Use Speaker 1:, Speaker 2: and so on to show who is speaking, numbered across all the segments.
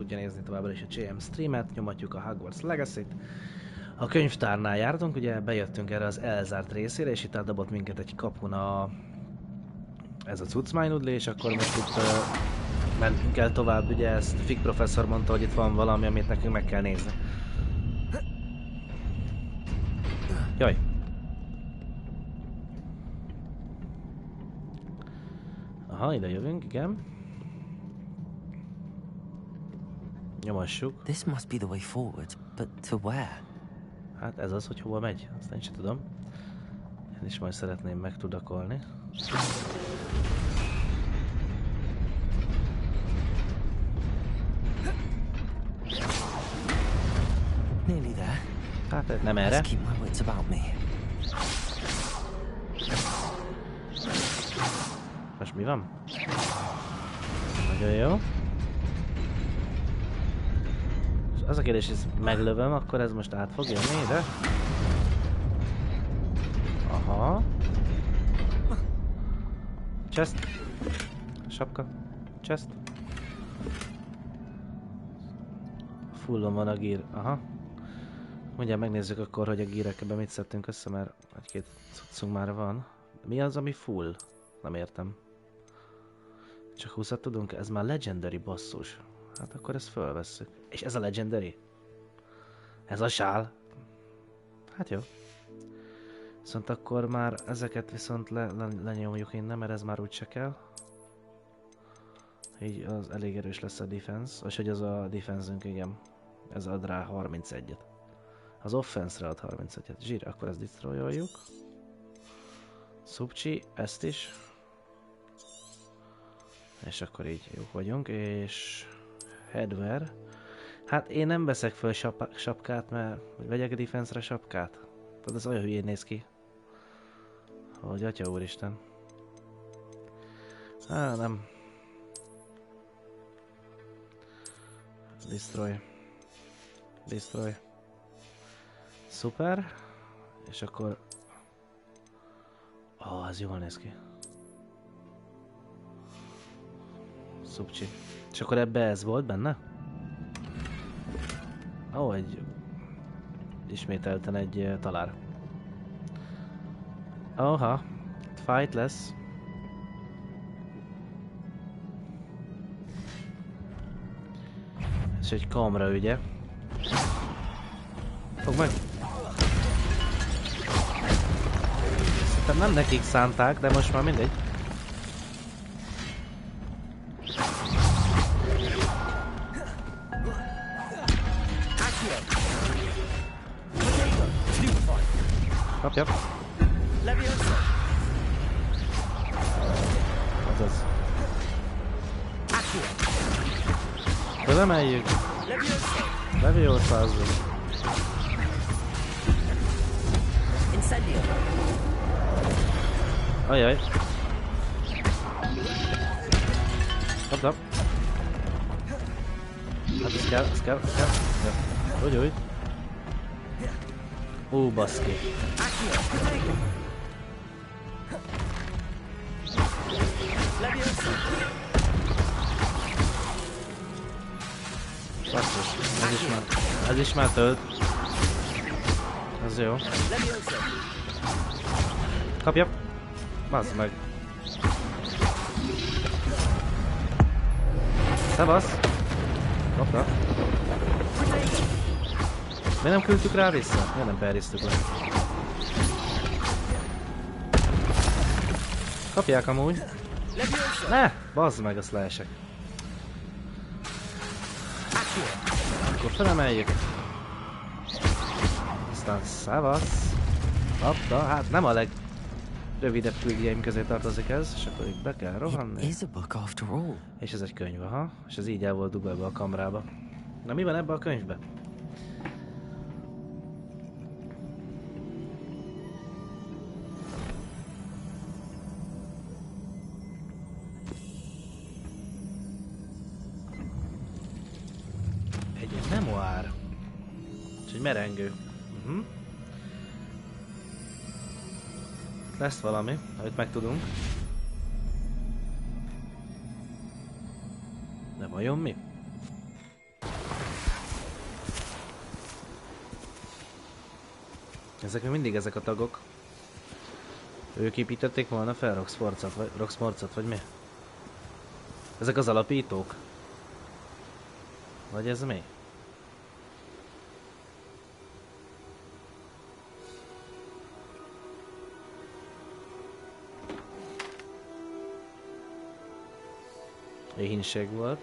Speaker 1: Tudja nézni továbbra is a CsééEmm streamet, nyomatjuk a Hogwarts Legacy-t. A könyvtárnál jártunk, ugye bejöttünk erre az elzárt részére, és itt eldobott minket egy kapun ez a cuccmánydudli, és akkor most itt mentünk el tovább, ugye ezt Fig professzor mondta, hogy itt van valami, amit nekünk meg kell nézni. Jaj! Aha, ide jövünk, igen. Nyomassuk.
Speaker 2: This must be the way forward, but to where?
Speaker 1: Hát ez az, hogy hova megy, azt én sem tudom. Én is majd szeretném megtudakolni.
Speaker 2: Nearly there.
Speaker 1: Hát nem erre.
Speaker 2: Let's keep my wits about me.
Speaker 1: Most mi van? Nagyon jó. Az a kérdés, hogy ezt meglövöm, akkor ez most át fog jönni ide? Aha. Chest. Sapka. Chest. Fullon van a gír. Aha. Mindjárt megnézzük akkor, hogy a gírekben mit szedtünk össze, mert egy-két cuccunk már van. Mi az, ami full? Nem értem. Csak 20-at tudunk? Ez már legendary basszus. Hát akkor ezt fölvesszük. És ez a legendary? Ez a sál? Hát jó. Viszont akkor már ezeket viszont lenyomjuk innen, mert ez már úgyse kell. Így az elég erős lesz a defense. Vagy hogy az a defense-ünk, igen. Ez ad rá 31-et. Az offense-re ad 31-et. Zsír, akkor ezt destroyoljuk. Szubcsi, ezt is. És akkor így jó vagyunk, és... Headwear. Hát én nem veszek föl sapkát, mert... Hogy vegyek a defense-re sapkát? Tehát ez olyan hülyén néz ki. Hogy atya úristen. Á, nem. Destroy. Destroy. Szuper. És akkor... Ó, ez jól néz ki. Szubcsi. És akkor ebbe ez volt benne? Ó, ismételten egy talár. Oha. Fight lesz. És egy kamra, ugye? Fogd meg! Szerintem nem nekik szánták, de most már mindegy. Kapja. Azaz. Fölemeljük. Leviosa azzal. Ajaj. Kapd. Hát ez kell, ez kell, ez kell. Ja. Úgy. Baszki. Basszus, ez is már tölt. Ez jó. Kapja. Bazd meg. Szevasz. Kapta. Miért nem küldtük rá vissza? Miért nem perriztük le? Kapják amúgy. Ne! Bazd meg, azt leesek. Akkor felemeljük. Aztán szevasz. Kapta, hát nem a legrövidebb küldjeim közé tartozik ez, és akkor itt be kell rohanni. És ez egy könyv, aha. És ez így el volt dugva ebbe a kamrába. Na mi van ebbe a könyvbe? Memoár. És egy merengő. Lesz valami, amit megtudunk. De vajon mi? Ezek még mindig ezek a tagok. Ők építették volna fel Roxmorcot, vagy mi? Ezek az alapítók? Vagy ez mi? Éhínség volt.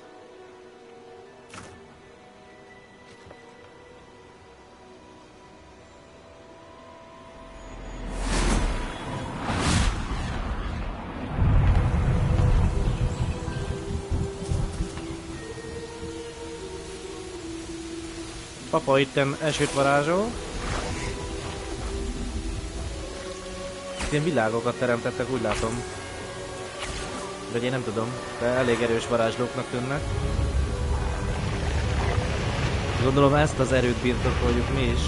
Speaker 1: Papa itten esőt varázsol. Ilyen világokat teremtettek, úgy látom. Vagy én nem tudom, de elég erős varázslóknak tűnnek. Gondolom ezt az erőt birtokoljuk mi is.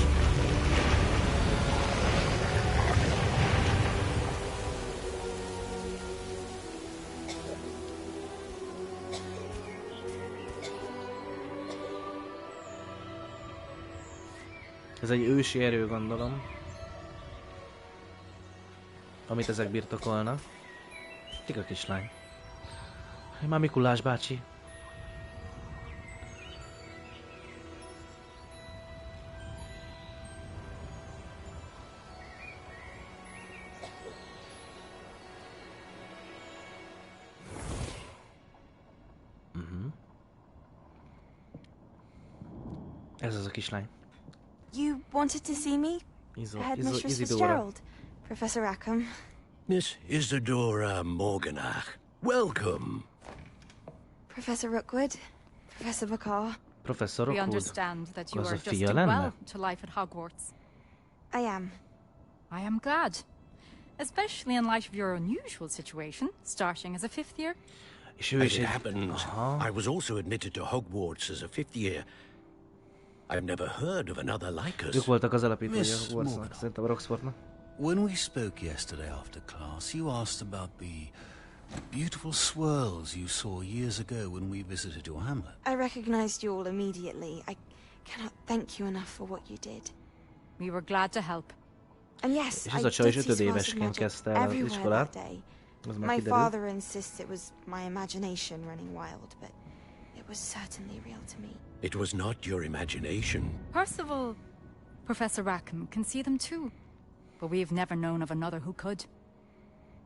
Speaker 1: Ez egy ősi erő, gondolom. Amit ezek birtokolnak. Tika kislány. Már Mikulás bácsi. Ez az a kislány.
Speaker 3: You wanted to see me? Headmistress Fitzgerald. Professor Rackham.
Speaker 4: Miss Isadora Morganach. Welcome.
Speaker 3: Professor Rookwood. Professor Bakar.
Speaker 1: Professor
Speaker 5: We
Speaker 1: Rookwood.
Speaker 5: understand that you
Speaker 1: Az
Speaker 5: are
Speaker 1: a fia
Speaker 5: adjusting
Speaker 1: lenne?
Speaker 5: well to life at Hogwarts.
Speaker 3: I am.
Speaker 5: I am glad. Especially in light of your unusual situation, starting as a 5th year.
Speaker 1: És ő
Speaker 4: As
Speaker 1: is
Speaker 4: it
Speaker 1: egy...
Speaker 4: happens, I was also admitted to Hogwarts as a 5th year. I've never heard of another like us.
Speaker 1: Ők voltak az alapítói a
Speaker 6: Miss
Speaker 1: Hogwartsnak,
Speaker 6: Morgan.
Speaker 1: szerintem a Roxfordnak.
Speaker 6: When we spoke yesterday after class, you asked about the beautiful swirls you saw years ago when we visited your hamlet.
Speaker 3: I recognized you all immediately. I cannot thank you enough for what you did.
Speaker 5: We were glad to help.
Speaker 3: And yes,
Speaker 1: És
Speaker 3: I
Speaker 1: ez a csaj is
Speaker 3: did see
Speaker 1: 5
Speaker 3: swirls of
Speaker 1: évesként
Speaker 3: magic
Speaker 1: kezdte el az
Speaker 3: everywhere
Speaker 1: iskolát.
Speaker 3: that day.
Speaker 1: Az már
Speaker 3: My
Speaker 1: kiderült.
Speaker 3: father insists it was my imagination running wild, but it was certainly real to me.
Speaker 4: It was not your imagination.
Speaker 5: Percival, Professor Rackham can see them too. But we've never known of another who could.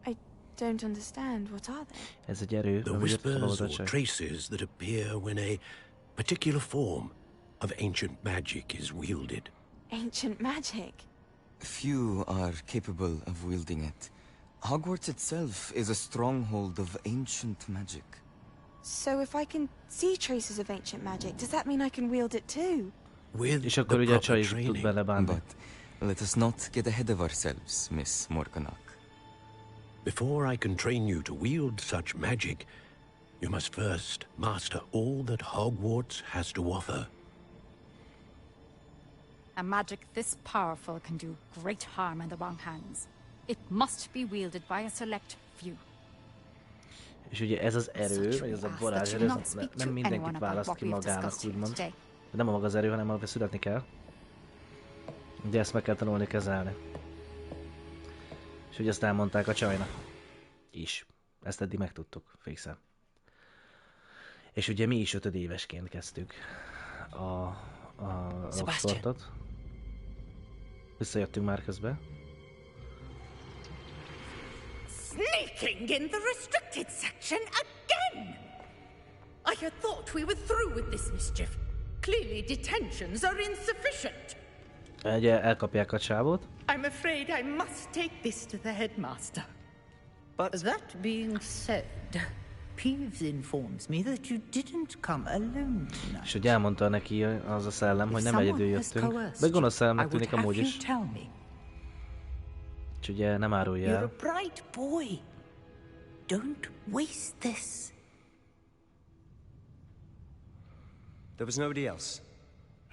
Speaker 3: I don't understand. What are they?
Speaker 1: Ez egy erő,
Speaker 4: The
Speaker 1: ami
Speaker 4: whispers
Speaker 1: birtokolódott
Speaker 4: or
Speaker 1: csak.
Speaker 4: traces that appear when a particular form of ancient magic is wielded.
Speaker 3: Ancient magic.
Speaker 7: Few are capable of wielding it. Hogwarts itself is a stronghold of ancient magic.
Speaker 3: So if I can see traces of ancient magic, does that mean I can wield it too?
Speaker 4: With
Speaker 1: És
Speaker 4: the
Speaker 1: akkor ugye a csaj
Speaker 4: proper
Speaker 1: is tud
Speaker 4: training.
Speaker 1: belebánni.
Speaker 7: But let us not get ahead of ourselves, Miss Morganach.
Speaker 4: Before I can train you to wield such magic, you must first master all that Hogwarts has to offer.
Speaker 5: A magic this powerful can do great harm in the wrong hands. It must be wielded by a select few.
Speaker 1: És ugye ez az erő, vagy ez a varázserő, ez nem mindenkit választ ki magának, úgymond. Nem a maga az erő, hanem ahol születni kell. De ezt meg kell tanulni kezelni. És ugye ezt elmondták a csajnak. Is. Ezt eddig megtudtuk, fixen. És ugye mi is 5 évesként kezdtük a sportot. Visszajöttünk már közben.
Speaker 8: Sneaking in the restricted section again! I had thought we were through with this mischief. Clearly detentions are insufficient.
Speaker 1: Ugye elkapják a csávót.
Speaker 8: I'm afraid I must take this to the headmaster. But that being said, Peeves informs me that you didn't come alone tonight.
Speaker 1: És ugye elmondta neki az a szellem, hogy nem egyedül jöttünk. De gonosz szellemnek tűnik amúgy is. És ugye nem árulja
Speaker 8: You're
Speaker 1: el.
Speaker 8: a bright boy. Don't waste this.
Speaker 9: There was nobody else.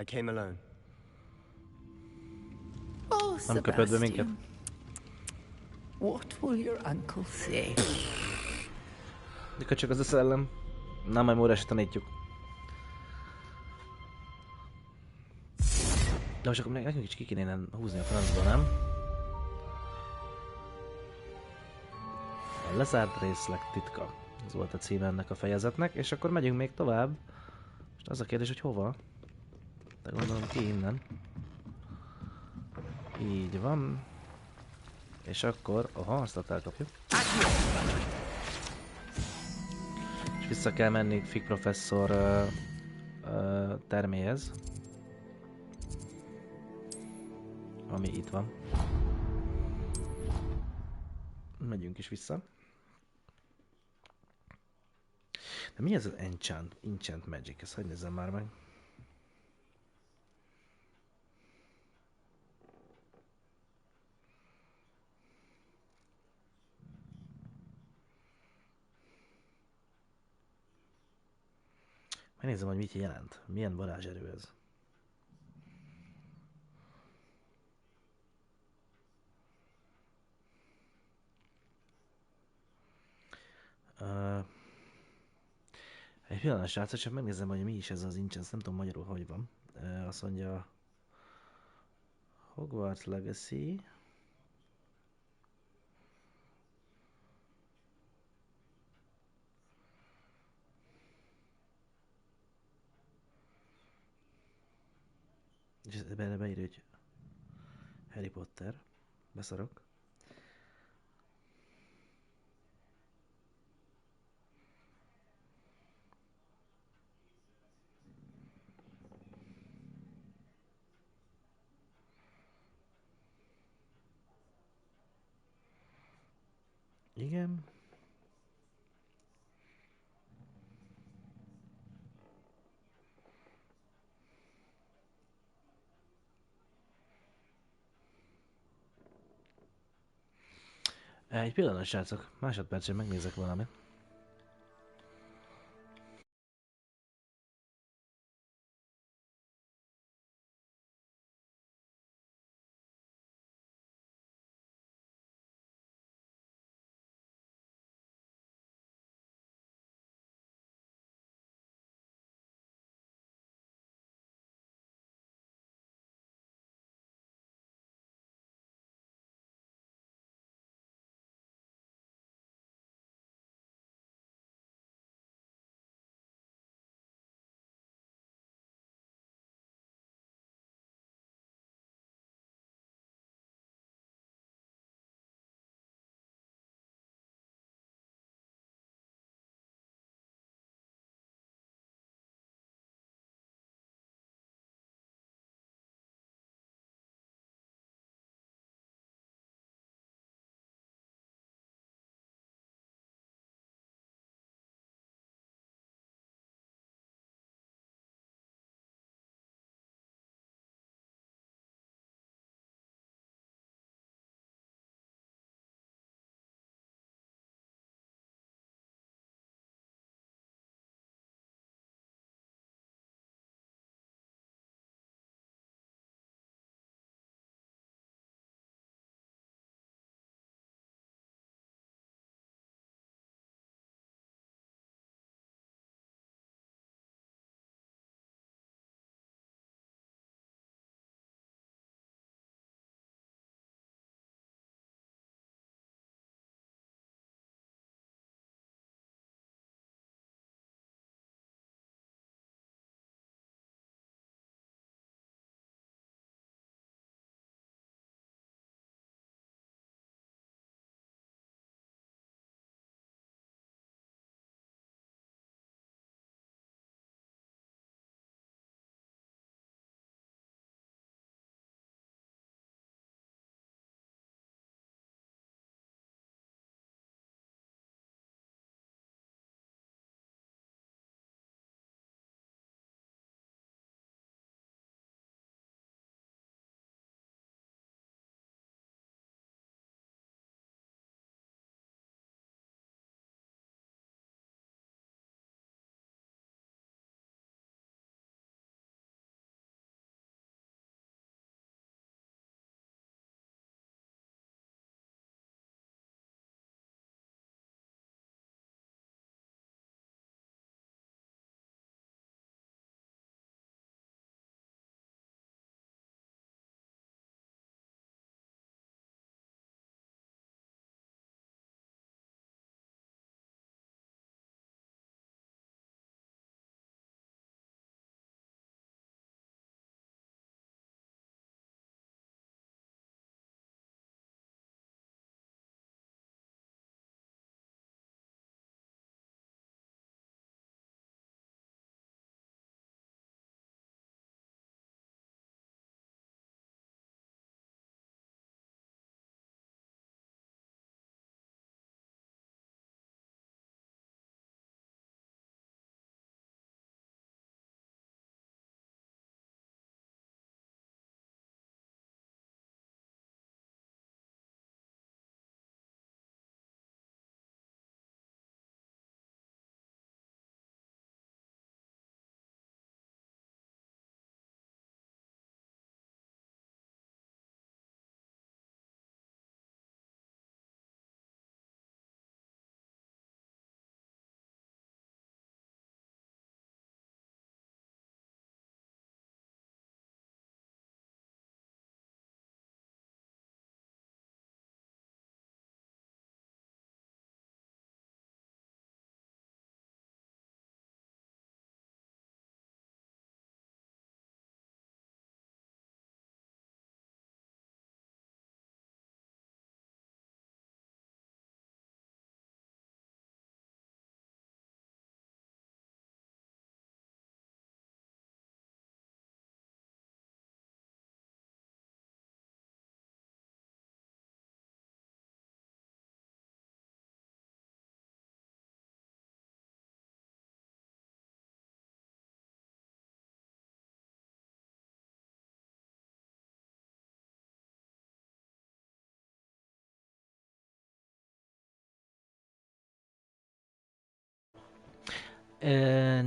Speaker 9: I came alone.
Speaker 8: Oh,
Speaker 1: Nem köpött be minket.
Speaker 8: Sebastian. What will your uncle say?
Speaker 1: Mikor csak az a szellem. Na, majd Móra se tanítjuk. De most akkor nekünk is ki kéne innen húzni a francba, nem? A lezárt részleg titka. Ez volt a címe ennek a fejezetnek, és akkor megyünk még tovább. Most az a kérdés, hogy hova? De gondolom ki innen. Így van. És akkor, aha, azt ott elkapjuk. És vissza kell menni Fig professzor terméhez. Ami itt van. Megyünk is vissza. De mi ez az enchant magic? Ezt hogy nézzem már meg? Megnézem, hogy mit jelent. Milyen varázserő ez. Egy pillanat, srácok, csak megnézem, hogy mi is ez az enchant. Nem tudom magyarul, hogy van. Azt mondja... Hogwarts Legacy... És benne beírja, hogy Harry Potter. Beszarok. Igen. Egy pillanat, srácok. Másodpercen megnézek valamit.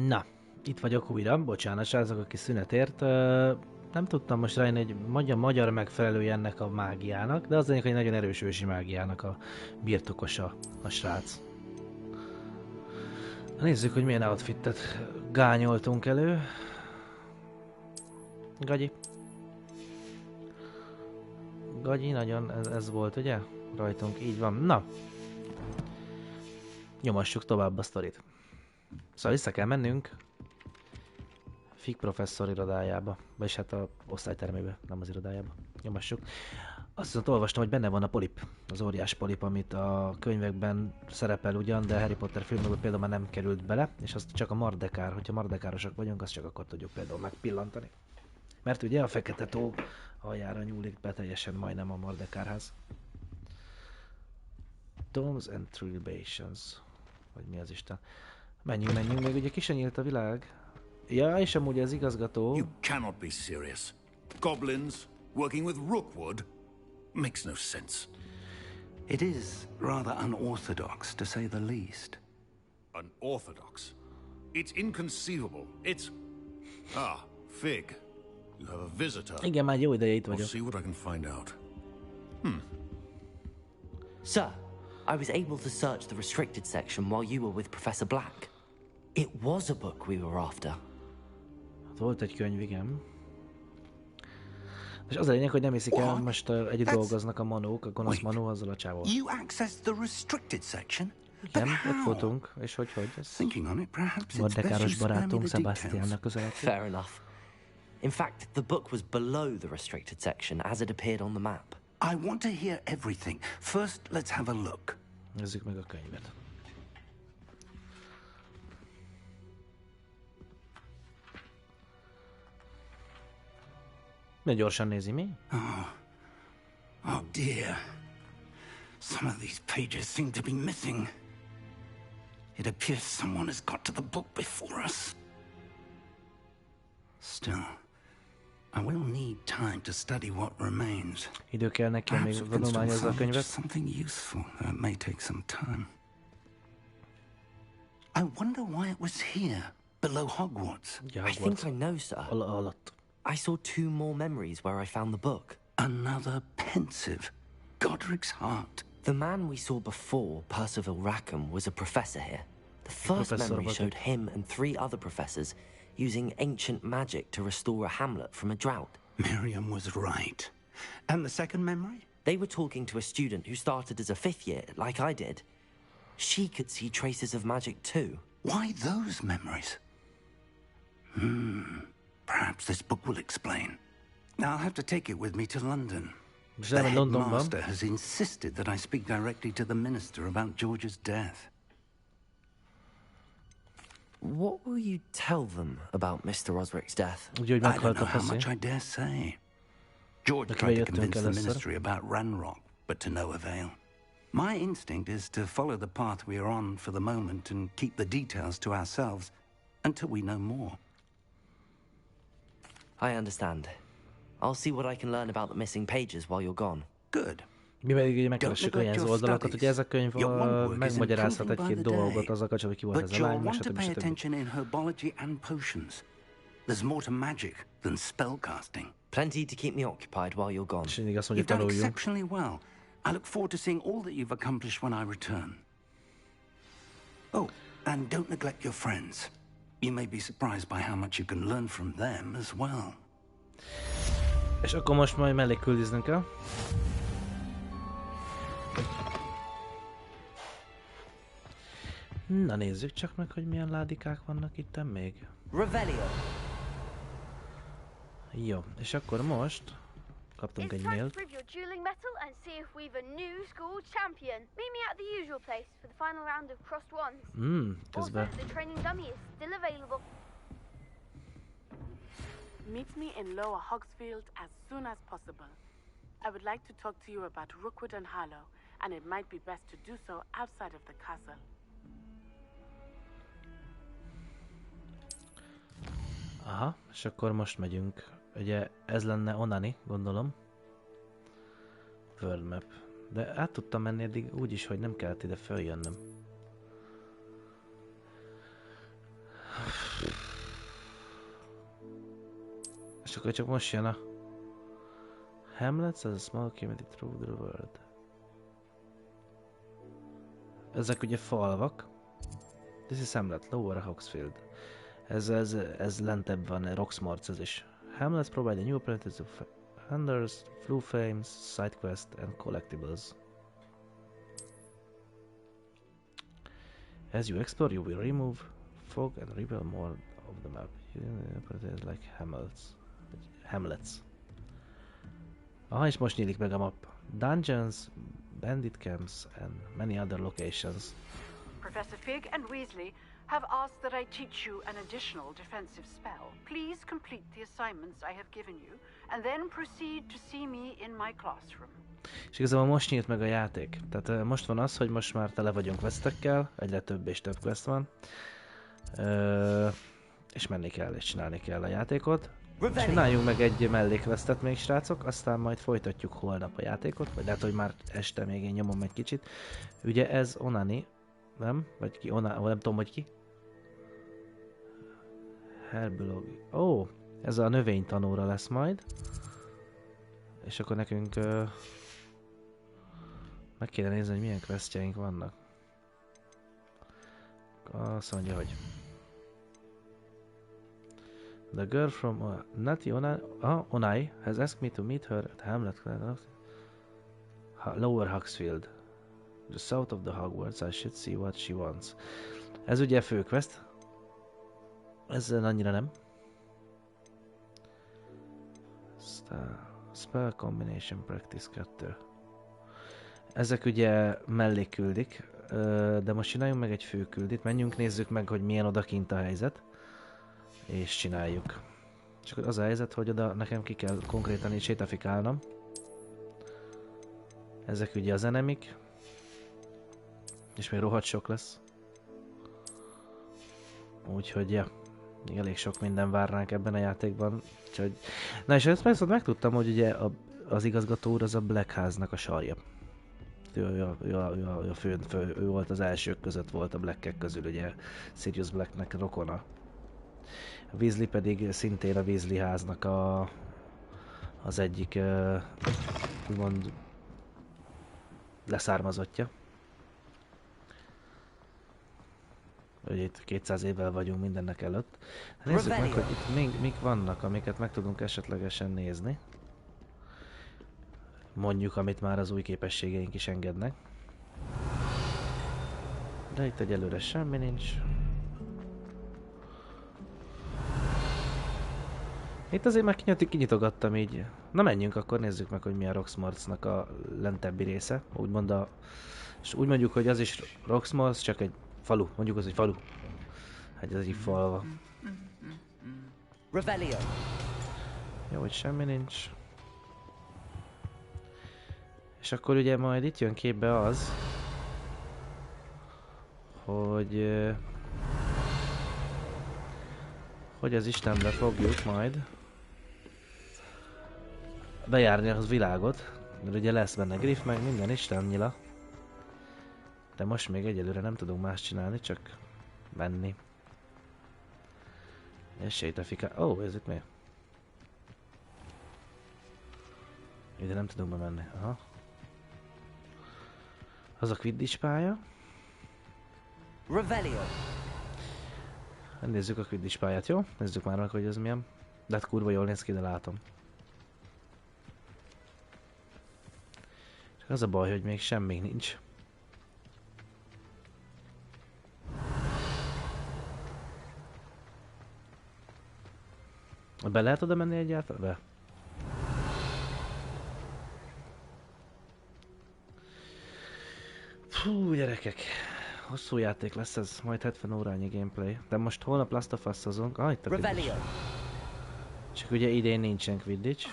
Speaker 1: Na, itt vagyok újra. Bocsánat, srácok, aki szünetért. Nem tudtam most rájönni, egy magyar megfelelője ennek a mágiának, de az lényeg, hogy nagyon erős ősi mágiának a birtokosa a srác. Nézzük, hogy milyen outfitet gányoltunk elő. Gagyi. Gagyi, nagyon ez volt, ugye? Rajtunk, így van. Na! Nyomassuk tovább a sztorit. Szóval vissza kell mennünk Fig professzor irodájába, vagyis hát a osztálytermébe, nem az irodájába. Nyomassuk. Azt viszont olvastam, hogy benne van a polip, az óriás polip, amit a könyvekben szerepel ugyan, de Harry Potter filmekben például már nem került bele, és azt csak a mardekár, hogyha mardekárosak vagyunk, azt csak akkor tudjuk például megpillantani. Mert ugye a Fekete tó aljára nyúlik be teljesen majdnem a mardekárház. Domes and Tribulations. Vagy mi az Isten? Menjünk, még ugye ki se nyílt a világ. Ja, és amúgy az igazgató...
Speaker 4: You cannot be serious. Goblins working with Rookwood makes no sense.
Speaker 6: It is rather unorthodox, to say the least.
Speaker 4: Unorthodox? It's inconceivable. It's... Ah, Fig. You have a visitor.
Speaker 1: Igen, már jó ideje itt
Speaker 4: I'll
Speaker 1: vagyok.
Speaker 4: see what I can find out.
Speaker 2: Sir, I was able to search the restricted section while you were with Professor Black. It was a book we were after.
Speaker 1: Volt egy könyv, igen. És az a lényeg, hogy nem hiszik el, most együtt dolgoznak a manók, a gonosz manó azzal a csávol.
Speaker 6: You accessed the restricted section?
Speaker 1: Igen, ott voltunk, és hogy ez
Speaker 6: Thinking on it, perhaps it's best you
Speaker 1: mordekáros
Speaker 6: spare me
Speaker 1: barátunk
Speaker 6: the details.
Speaker 1: Sebastiannak közelít.
Speaker 2: Fair enough. In fact, the book was below the restricted section as it appeared on the map.
Speaker 6: I want to hear everything. First, let's have a look.
Speaker 1: Nézzük meg a könyvet. Milyen gyorsan nézi, mi?
Speaker 6: Oh dear. Some of these pages seem to be missing. It appears someone has got to the book before us. Still, I will need time to study what remains.
Speaker 1: Idő kell neki,
Speaker 6: Perhaps
Speaker 1: még
Speaker 6: we can still
Speaker 1: tanulmányozza a
Speaker 6: salvage
Speaker 1: könyvet.
Speaker 6: something useful, though it may take some time. I wonder why it was here, below Hogwarts.
Speaker 1: Ja,
Speaker 2: I think I know, sir.
Speaker 1: alatt.
Speaker 2: I saw 2 more memories where I found the book.
Speaker 6: Another pensive. Godric's heart.
Speaker 2: The man we saw before, Percival Rackham, was a professor here. The first
Speaker 1: Professor
Speaker 2: memory
Speaker 1: was
Speaker 2: showed him and 3 other professors using ancient magic to restore a hamlet from a drought.
Speaker 6: Miriam was right. And the second memory?
Speaker 2: They were talking to a student who started as a 5th year, like I did. She could see traces of magic too.
Speaker 6: Why those memories? Perhaps this book will explain. Now I'll have to take it with me to London. The headmaster has insisted that I speak directly to the minister about George's death.
Speaker 2: What will you tell them about Mr. Osric's death?
Speaker 6: I don't know how much I dare say. George tried to convince the ministry about Ranrock, but to no avail. My instinct is to follow the path we are on for the moment and keep the details to ourselves until we know more.
Speaker 2: I understand. I'll see what I can learn about the missing pages while you're gone.
Speaker 6: Good.
Speaker 1: Mi pedig így megkeressük olyan oldalakat, hogy ez a könyv megmagyarázhat egy-két dolgot azzal kapcsolatban, hogy ki volt ez a lány, stb.
Speaker 6: Pay attention in herbology and potions. There's more to magic than spellcasting.
Speaker 2: Plenty to keep me occupied while you're gone.
Speaker 6: You've done exceptionally well. I look forward to seeing all that you've accomplished when I return. Oh, and don't neglect your friends. You may be surprised by how much you can learn from them as well.
Speaker 1: És akkor most majd mellé küldiznünk kell. Na nézzük csak meg, hogy milyen ládikák vannak itt még.
Speaker 2: Revelio.
Speaker 1: Jó, és akkor most kaptunk egy mailt. Közben.
Speaker 10: Meet me in Lower Hogsfield as soon as possible. I would like to talk to you about Rookwood and Harlow, and it might be best to do so outside of the castle.
Speaker 1: Aha, és akkor most megyünk. Ugye ez lenne Onani, gondolom. World Map. De át tudtam menni eddig úgy is, hogy nem kellett ide följönnöm. És akkor csak most jön a Hamlets as a small community through the world. Ezek ugye falvak. This is Hamlet, Lower Hogsfield. Ez lentebb van, Roxmarts ez is. Hamlets provide a new opportunities of vendors, blue fames, side quests and collectibles. As you explore, you will remove fog and reveal more of the map. Like Hamlets. Aha, és most nyílik meg a map. Dungeons, bandit camps and many other locations.
Speaker 10: Professor Fig and Weasley have asked that I teach you an additional defensive spell. Please complete the assignments I have given you, and then proceed to see me in my classroom.
Speaker 1: És igazából most nyílt meg a játék. Tehát most van az, hogy most már tele vagyunk questekkel, egyre több és több quest van. És menni kell, és csinálni kell a játékot. Csináljunk meg egy mellékvesztet még, srácok, aztán majd folytatjuk holnap a játékot, vagy lehet, hogy már este még én nyomom egy kicsit. Ugye ez Onani, nem? Vagy ki? Nem tudom, hogy ki? Herbology. Ó, ez a növénytanóra lesz majd. És akkor nekünk meg kéne nézni, hogy milyen questjeink vannak. Azt mondja, hogy the girl from Nati Onai has asked me to meet her at Hamlet Lower Hogsfield. The south of the Hogwarts, I should see what she wants. Ez ugye fő quest. Ezzel annyira nem. Spell Combination Practice 2. Ezek ugye mellékküldik, de most csináljunk meg egy főküldit. Menjünk, nézzük meg, hogy milyen odakint a helyzet. És csináljuk. Csak az a helyzet, hogy oda nekem ki kell konkrétan így sétafikálnom. Ezek ugye az enemik. És még rohadt sok lesz. Úgyhogy ja, elég sok minden vár ránk ebben a játékban. Úgyhogy... Na és ezt persze megtudtam, hogy ugye az igazgató úr az a Black House-nak a sarja. Ő volt az elsők között, volt a Blackek közül, ugye Sirius Blacknek rokona. A Weasley pedig szintén a Weasley háznak az egyik úgymond leszármazottja. Ugye itt 200 évvel vagyunk mindennek előtt. Nézzük meg, hogy itt mik vannak, amiket meg tudunk esetlegesen nézni. Mondjuk, amit már az új képességeink is engednek. De itt egyelőre semmi nincs. Itt azért már kinyitogattam így. Na menjünk, akkor nézzük meg, hogy mi a Roxmartsnak a lentebbi része. Úgymond és úgy mondjuk, hogy az is Roxmarts, csak egy falu. Mondjuk az egy falu. Hát ez egy falva. Jó, hogy semmi nincs. És akkor ugye majd itt jön képbe az, hogy az Istenbe fogjuk majd bejárni az világot, mert ugye lesz benne griff, meg minden istennyila. De most még egyelőre nem tudunk más csinálni, csak menni. És sétafikál... Ó, ez itt mi? Ide nem tudunk bemenni. Aha. Az a Quidditch pálya. Nézzük a Quidditch pályát, jó? Nézzük már meg, hogy ez milyen. De hát kurva jól néz ki, de látom. Csak az a baj, hogy még semmi nincs. Be lehet oda menni egyáltalán? Be. Fú, gyerekek. Hosszú játék lesz ez, majd 70 órányi gameplay. De most holnap Last of Us-ozunk. Ah, itt a Quidditch. Csak ugye idén nincsen Quidditch.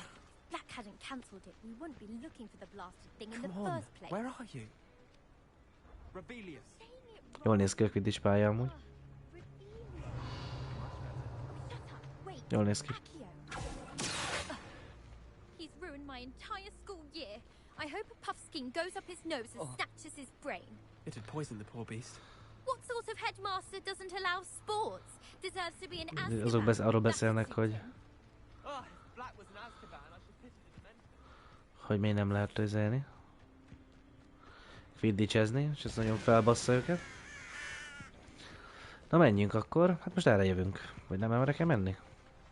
Speaker 1: Jól néz ki a Quidditch pálya amúgy. Jól néz ki.
Speaker 11: I hope a puffskein goes up his nose and snatches his brain.
Speaker 12: It'd poison the poor beast.
Speaker 11: What sort of headmaster doesn't allow sports? Deserves to be an
Speaker 1: Azok arról beszélnek, hogy hogy még nem lehet tőzelni. Fiddicsezni, és ez nagyon felbassza őket. Na menjünk akkor, hát most erre jövünk. Vagy nem erre kell menni?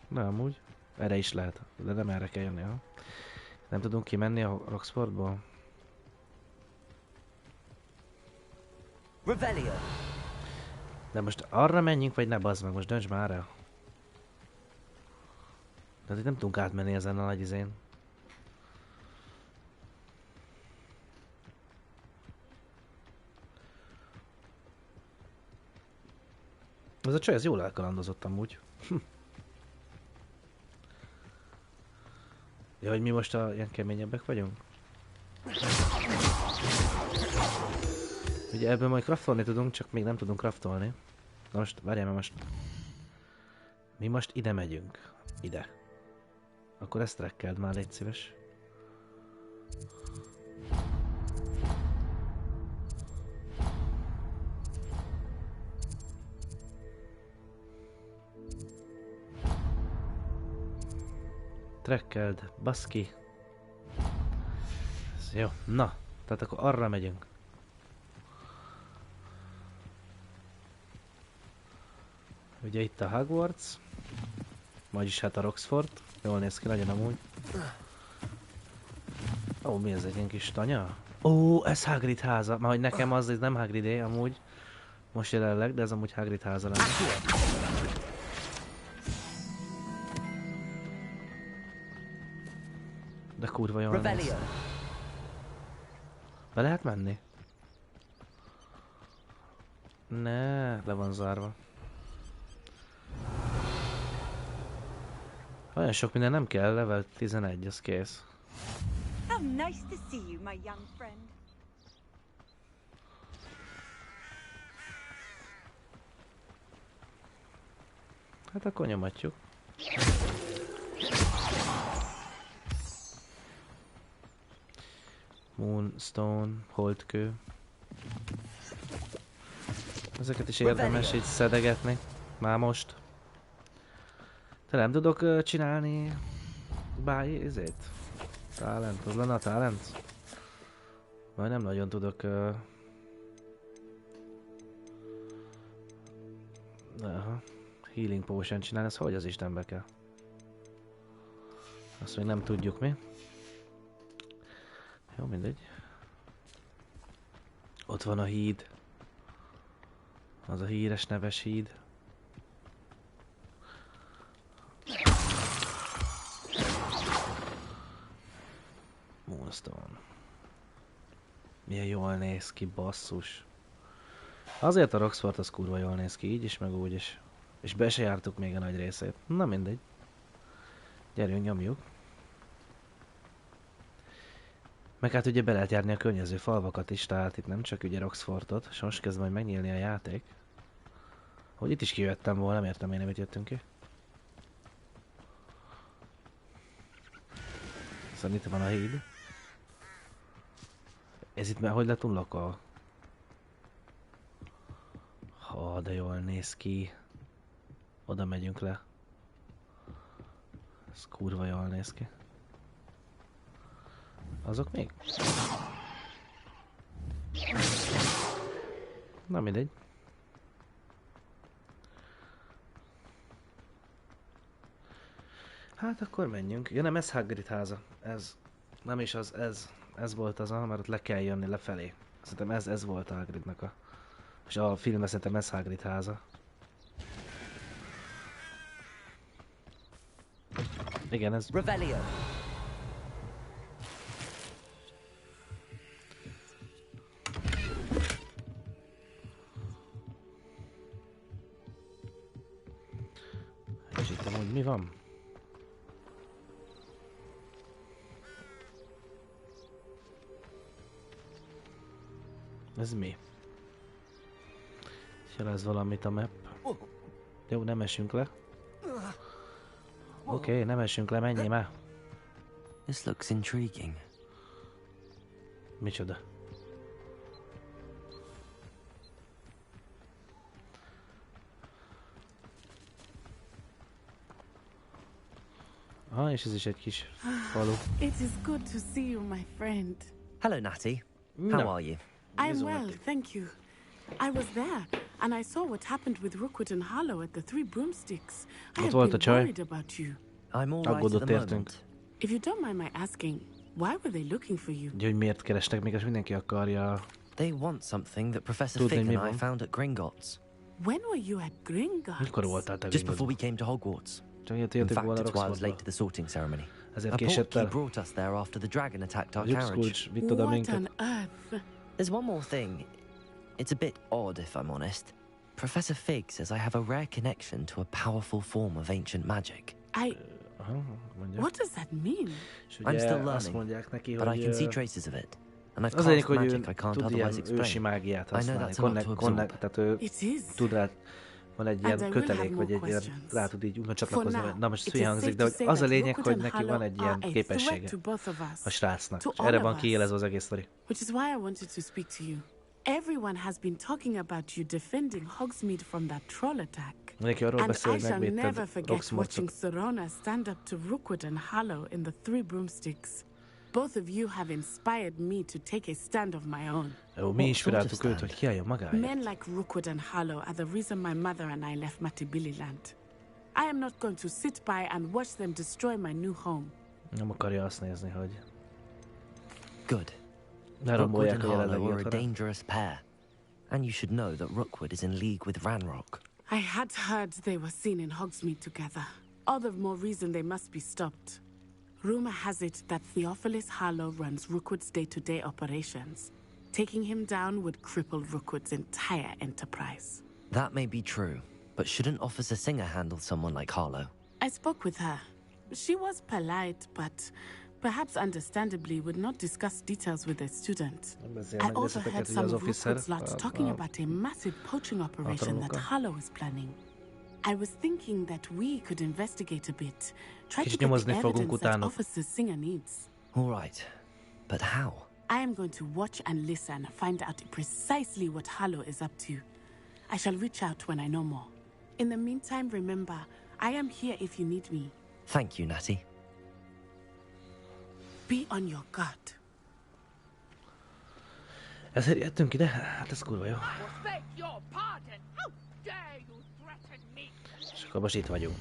Speaker 1: Na amúgy. Erre is lehet, de nem erre kell jönni, ha? Nem tudunk kimenni a Roxfortból?
Speaker 2: Revelio.
Speaker 1: De most arra menjünk, vagy ne bazd meg, most dönts már el. De itt nem tudunk átmenni ezen a nagy izén. Ez a csaj, ez jól elkalandozott amúgy. Ja, hogy mi most ilyen keményebbek vagyunk? Ugye ebből majd craftolni tudunk, csak még nem tudunk craftolni. Na most, várjál, mert most... Mi most ide megyünk. Ide. Akkor ezt trekkeld már, légy szíves. Trekkeld, baszki. Ez jó, na, tehát akkor arra megyünk. Ugye itt a Hogwarts, vagyis hát a Roxford, jól néz ki nagyon amúgy. Ó, mi ez, egy ilyen kis tanya? Ó, ez Hagrid háza, már hogy nekem az ez nem Hagridé amúgy, most jelenleg, de ez amúgy Hagrid háza lenne. De kurva jól néz. Be lehet menni? Ne, le van zárva. Olyan sok minden nem kell, level 11, az kész.
Speaker 13: How nice to see you, my young friend.
Speaker 1: Hát akkor nyomatjuk. Moonstone, holdkő. Ezeket is érdemes így szedegetni. Már most. Te nem tudok csinálni báj ezért? Talent, az lenne a talent? Vagy nem nagyon tudok healing potion csinálni, ez hogy az Istenbe kell? Azt még nem tudjuk mi. Jó, mindegy. Ott van a híd. Az a híres neves híd. Moonstone. Milyen jól néz ki, basszus. Azért a Roxford az kurva jól néz ki, így is, meg úgy is. És be se jártuk még a nagy részét. Na mindegy. Gyerünk, nyomjuk. Meg hát ugye be lehet járni a környező falvakat is, tehát itt nem csak ugye Roxfortot, és most kezd majd megnyílni a játék. Hogy itt is kijöttem volna, nem értem én, nem itt jöttünk ki. Szóval itt van a híd. Ez itt már hogy lett unlockol? Ha, de jól néz ki. Oda megyünk le. Ez kurva jól néz ki. Azok még? Na mindegy. Hát akkor menjünk. Ja nem, ez Hagrid háza. Ez nem is az, ez volt az, mert ott le kell jönni lefelé. Szerintem ez volt a Hagridnak a... És a filmben szerintem ez Hagrid háza. Igen, ez...
Speaker 2: Revelio.
Speaker 1: És itt amúgy mi van? Ez mi? Jelez valamit a map. Jó, nem esünk le. Oké, nem esünk le, menjél már.
Speaker 2: This looks intriguing.
Speaker 1: Micsoda? Aha, és ez is egy kis falu.
Speaker 14: It is good to see you, my friend.
Speaker 2: Hello, Natty. How are you?
Speaker 14: I'm well, thank you. I was there, and I saw what happened with Rookwood and Harlow at the Three Broomsticks. I have been worried about you.
Speaker 2: I'm all right at the moment.
Speaker 14: If you don't mind my asking, why were they looking for you?
Speaker 1: Hogy miért kerestek még, és mindenki akarja.
Speaker 2: They want something that Professor Fig and I found at Gringotts.
Speaker 14: When were you at Gringotts?
Speaker 1: Mikor voltál te?
Speaker 2: Just before we came to Hogwarts. In fact, it's why I was late to the sorting ceremony. A portkey brought us there after the dragon attacked our carriage.
Speaker 14: What on earth?
Speaker 2: There's one more thing. It's a bit odd, if I'm honest. Professor Fig says I have a rare connection to a powerful form of ancient magic.
Speaker 14: What does that mean?
Speaker 2: I'm still learning, but I can see traces of it. And I've cast magic I can't otherwise explain. I know that's a lot to absorb.
Speaker 14: It is.
Speaker 1: Van egy ilyen kötelék, vagy egy ilyen, rá tud így úgy csatlakozni, na most hülye hangzik, de hogy az a lényeg, hogy neki van egy ilyen képessége a srácnak, és erre van kiélezve az egész sztori.
Speaker 14: Which is why I wanted to speak to you. Everyone has been talking about you defending Hogsmeade from that troll attack. And I shall never forget watching Serona stand up to Rookwood and Harlow in the Three Broomsticks. Both of you have inspired me to take a stand of my own.
Speaker 1: Mi inspiráltuk őt, hogy kiálljon magáért.
Speaker 14: Men like Rookwood and Harlow are the reason my mother and I left Matabeleland. I am not going to sit by and watch them destroy my new home.
Speaker 1: Nem akarja azt nézni, hogy...
Speaker 2: Good. Rookwood and Harlow are a dangerous pair. And you should know that Rookwood is in league with Ranrock.
Speaker 14: I had heard they were seen in Hogsmeade together. All the more reason they must be stopped. Rumor has it that Theophilus Harlow runs Rookwood's day-to-day operations. Taking him down would cripple Rookwood's entire enterprise.
Speaker 2: That may be true, but shouldn't Officer Singer handle someone like Harlow?
Speaker 14: I spoke with her. She was polite, but perhaps understandably would not discuss details with a student. I also heard some of Rookwood's lots talking about a massive poaching operation that Harlow is planning. I was thinking that we could investigate a bit. Try to get the evidence that Officer Singer needs.
Speaker 2: All right, but how?
Speaker 14: I am going to watch and listen, find out precisely what Harlow is up to. I shall reach out when I know more. In the meantime, remember, I am here if you need me.
Speaker 2: Thank you, Natty.
Speaker 14: Be on your guard.
Speaker 1: Ezért jöttünk ide? Hát ez kurva jó. És akkor most itt vagyunk.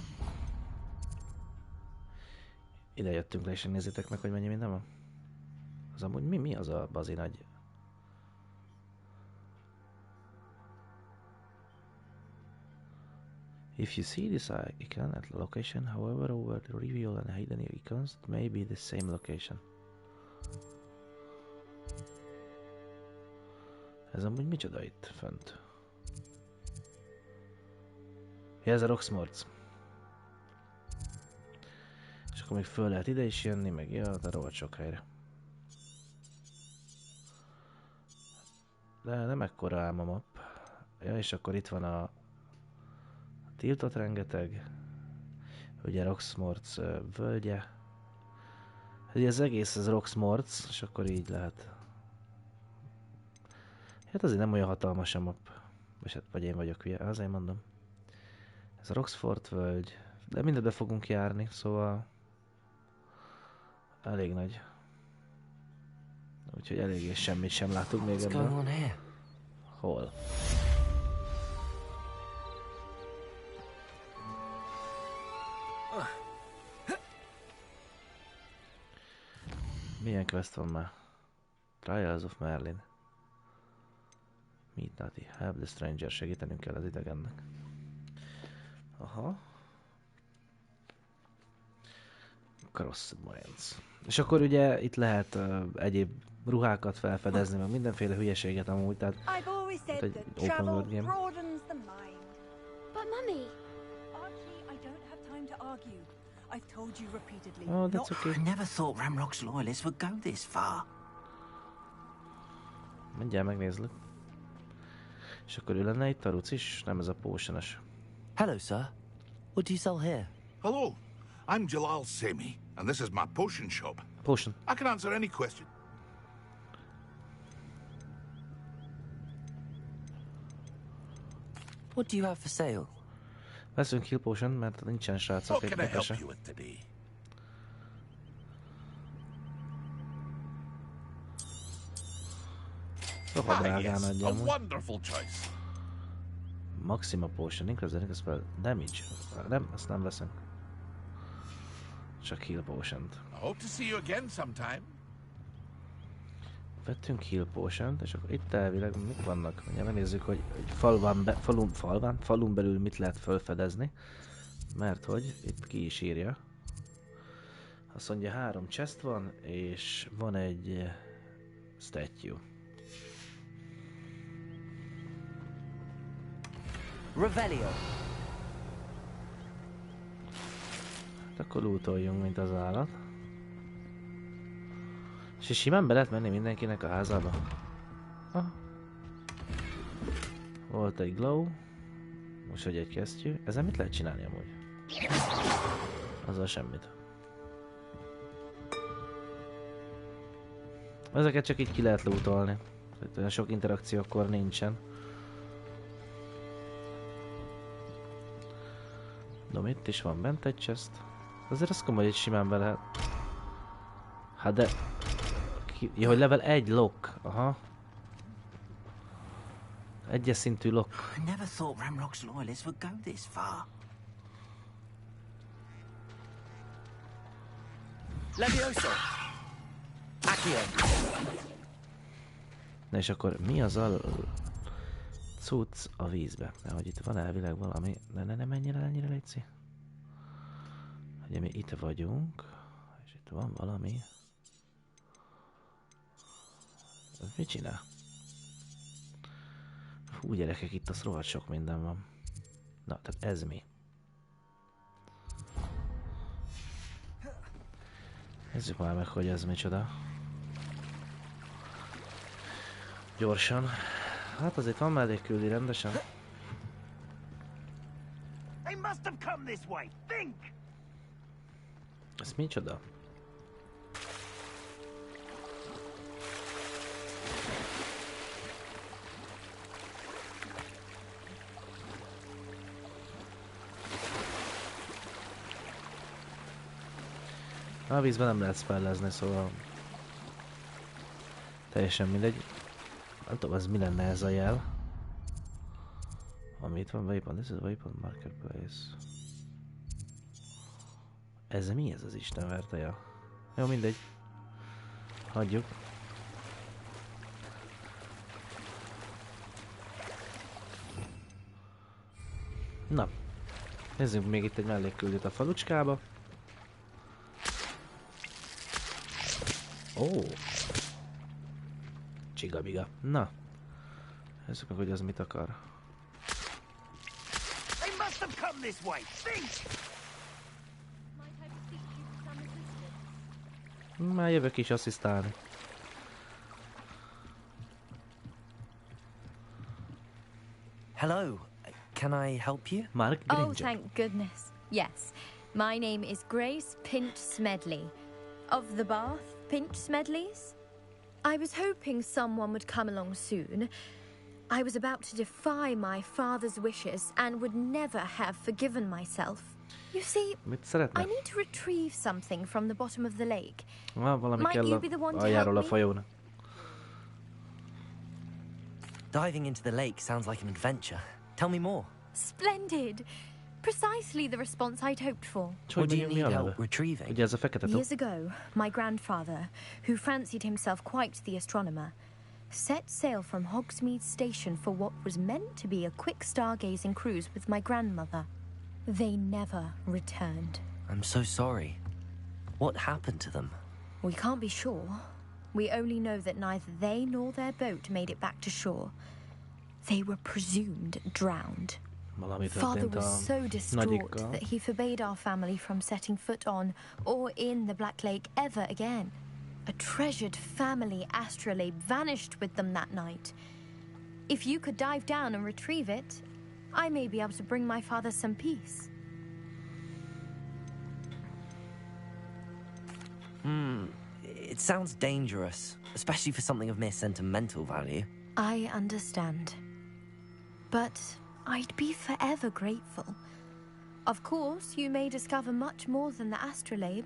Speaker 1: Ide jöttünk le, és nézzétek meg, hogy mennyi minden van. Az amúgy mi az a bazi nagy... If you see this icon at the location, however, over the reveal and hidden icons, it may be the same location. Ez amúgy micsoda itt fönt? Ja, ez a Roxmorts. És akkor még föl lehet ide is jönni, meg ja, de rohadt sok helyre. De nem ekkora ám a map. Ja, és akkor itt van a tiltott rengeteg. Ugye Roxmorts völgye. Ugye az egész az Roxmorts, és akkor így lehet. Hát azért nem olyan hatalmas a map. Vagy én vagyok hülye, azért mondom. Ez a Roxfort völgy. De mindebbe fogunk járni, szóval... elég nagy. Úgyhogy eléggé semmit sem látunk még ebben. Hol? Milyen quest van már? Trials of Merlin. Meet Natty. Help the stranger. Segítenünk kell az idegennek. Aha. Crossed Minds. És akkor ugye itt lehet egyéb ruhákat felfedezni, meg mindenféle hülyeséget amúgy, tehát egy open world game.
Speaker 11: But Mummy!
Speaker 13: Archie, I don't have time to argue. I've told you repeatedly.
Speaker 1: Oh, that's okay.
Speaker 6: I never thought Ramrock's loyalists would go this far.
Speaker 1: Mindjárt megnézlek. És akkor ő lenne itt a ruc is? Nem ez a potion-os.
Speaker 2: Hello, sir. What do you sell here?
Speaker 15: Hello. I'm Jalal Semi, and this is my potion shop.
Speaker 1: Potion.
Speaker 15: I can answer any question.
Speaker 2: What do you have for sale?
Speaker 1: Veszünk heal potion, mert nincsen srácok egy betese. Rohadt drágán adja
Speaker 15: a
Speaker 1: amúgy.
Speaker 15: wonderful choice.
Speaker 1: Maxima Potion, increase the spell damage. Nem, ezt nem veszünk. Csak Heal Potion-t.
Speaker 15: I hope to see you again sometime.
Speaker 1: Vettünk Heal Potion-t, és akkor itt elvileg mik vannak? Ugye megnézzük, hogy falun belül mit lehet felfedezni. Mert hogy itt ki is írja. Azt mondja, 3 chest van, és van egy statue.
Speaker 2: Revelio.
Speaker 1: Hát akkor lootoljunk, mint az állat. És simán be lehet menni mindenkinek a házába. Ah. Volt egy glow. Most hogy egy kesztyű. Ezzel mit lehet csinálni amúgy? Azzal semmit. Ezeket csak így ki lehet lootolni. Olyan sok interakció akkor nincsen. Dom, itt is van bent egy chest. Azért azt komoly, hogy simán be lehet. Hát de... Ja, hogy level 1 lock. Aha. Egyes szintű lock.
Speaker 16: I never thought Ranrock's loyalists would go this far.
Speaker 2: Levioso! Accio!
Speaker 1: Na és akkor mi az a cucc a vízbe? Mert hogy itt van elvileg valami... Ne menjél el ennyire, létszi. Ugye mi itt vagyunk, és itt van valami... Ez mit csinál? Fú, gyerekek, itt az rohadt sok minden van. Na, tehát ez mi? Nézzük már meg, hogy ez micsoda. Gyorsan. Hát azért van mellékküldi rendesen.
Speaker 16: They must have come this way. Think!
Speaker 1: Ez micsoda? A vízben nem lehet spellezni, szóval teljesen mindegy. Nem tudom, ez mi lenne ez a jel. Ami itt van, weapon, this is a weapon marketplace. Ez mi ez az Isten verteje? Jó, mindegy. Hagyjuk. Na. Nézzünk még itt egy mellékküldőt a falucskába. Ó. Csigabiga. Na. Nézzük meg, hogy az mit akar.
Speaker 16: They must have come this way. Think!
Speaker 1: Már jövök is asszisztálni.
Speaker 2: Hello. Can I help you?
Speaker 1: Mark
Speaker 11: Oh, thank goodness. Yes. My name is Grace Pinch Smedley. Of the Bath Pinch Smedleys? I was hoping someone would come along soon. I was about to defy my father's wishes and would never have forgiven myself. You see, I need to retrieve something from the bottom of the lake. Might you be the one to help me?
Speaker 2: Diving into the lake sounds like an adventure. Tell me more.
Speaker 11: Splendid. Precisely the response I'd hoped for.
Speaker 2: What do you need help retrieving?
Speaker 11: Years ago, my grandfather, who fancied himself quite the astronomer, set sail from Hogsmeade Station for what was meant to be a quick stargazing cruise with my grandmother. They never returned.
Speaker 2: I'm so sorry. What happened to them?
Speaker 11: We can't be sure. We only know that neither they nor their boat made it back to shore. They were presumed drowned. Father was so distraught that he forbade our family from setting foot on or in the Black Lake ever again. A treasured family astrolabe vanished with them that night. If you could dive down and retrieve it, I may be able to bring my father some peace.
Speaker 2: It sounds dangerous, especially for something of mere sentimental value.
Speaker 11: I understand. But I'd be forever grateful. Of course, you may discover much more than the astrolabe.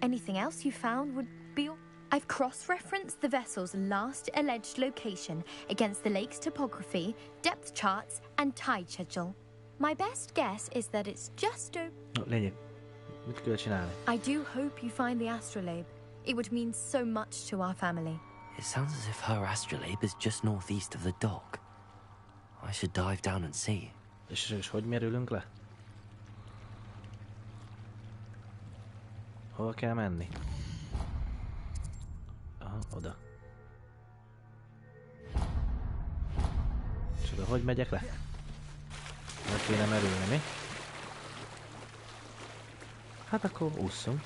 Speaker 11: Anything else you found would be... I've cross-referenced the vessel's last alleged location against the lake's topography, depth charts, and tide schedule. My best guess is that it's just
Speaker 1: Lényeg. Mit kell csinálni?
Speaker 11: I do hope you find the astrolabe. It would mean so much to our family.
Speaker 2: It sounds as if her astrolabe is just northeast of the dock. I should dive down and see.
Speaker 1: És hogy merülünk le? Hova kell menni? Aha, oda. És oda hogy megyek le? Meg kéne merülni, mi? Hát akkor ússzunk.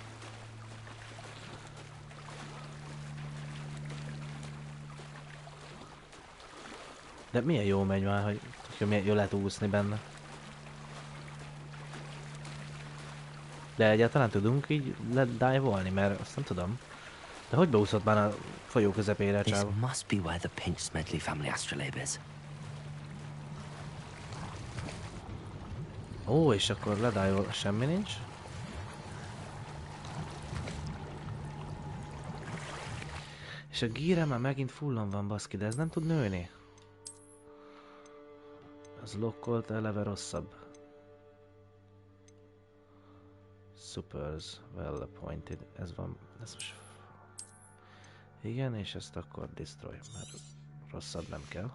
Speaker 1: De milyen jó megy már, hogy jól lehet úszni benne. De egyáltalán tudunk így dive-olni, mert azt nem tudom. De hogy beúszott már a folyó közepére a csávó?
Speaker 2: This must be where the Pinch Smedley family astrolabe is.
Speaker 1: Ó, és akkor ledive-ol, semmi nincs? És a gírem már megint fullon van, baszki, de ez nem tud nőni. Az lokkolt, eleve rosszabb. Supers, well appointed. Ez van, ez most... Igen, és ezt akkor destroy, mert rosszabb nem kell.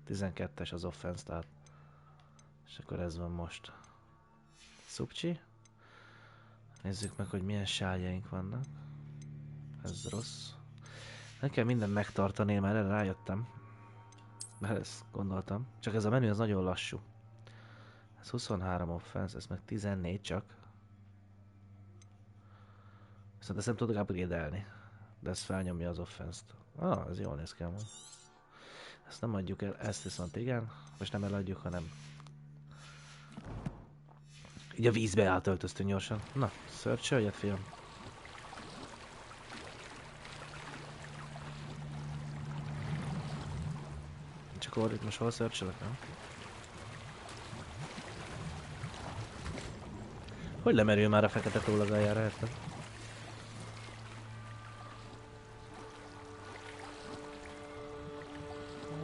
Speaker 1: 12-es az offense, tehát... És akkor ez van most. Szupcsi. Nézzük meg, hogy milyen sárjaink vannak. Ez rossz. Nem kell mindent megtartani, már erre rájöttem. Mert ezt gondoltam. Csak ez a menü az nagyon lassú. Ez 23 offense, ez meg 14 csak. Viszont ezt nem tudok upgrade-elni. De ez felnyomja az offense-t. Ah, ez jól néz ki amúgy. Ezt nem adjuk el, ezt viszont igen. Most nem eladjuk, hanem... Így a vízbe átöltöztünk gyorsan. Na, search-öljed, fiam. Csak itt most hol search-ölök, nem? Hogy lemerül már a fekete tólag aljára, érted?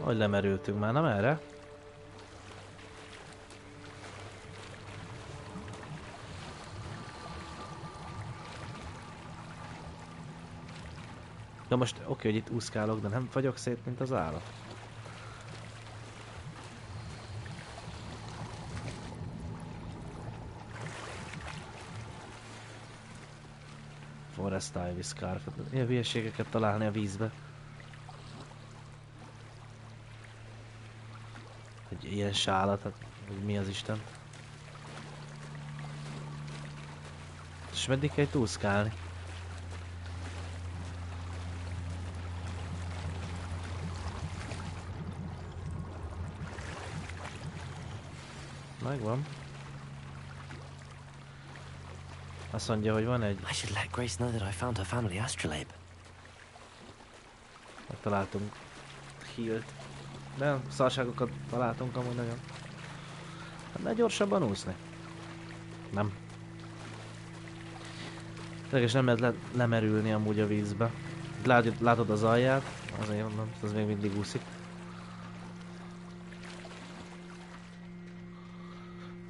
Speaker 1: Hogy lemerültünk már, nem erre? De most oké, hogy itt úszkálok, de nem fagyok szét, mint az állat. Forest Ivy Scarf. Ilyen hülyeségeket találni a vízbe. Egy ilyen sálat, hát hogy mi az Isten. És meddig kell itt úszkálni? Megvan. Azt mondja, hogy van egy...
Speaker 2: I should let Grace know that I found her family astrolabe.
Speaker 1: Megtaláltunk healt. De szarságokat találtunk amúgy nagyon. Hát ne gyorsabban úszni. Nem. Tényleg nem lehet lemerülni amúgy a vízbe. Látod az alját? Azért mondom, az még mindig úszik.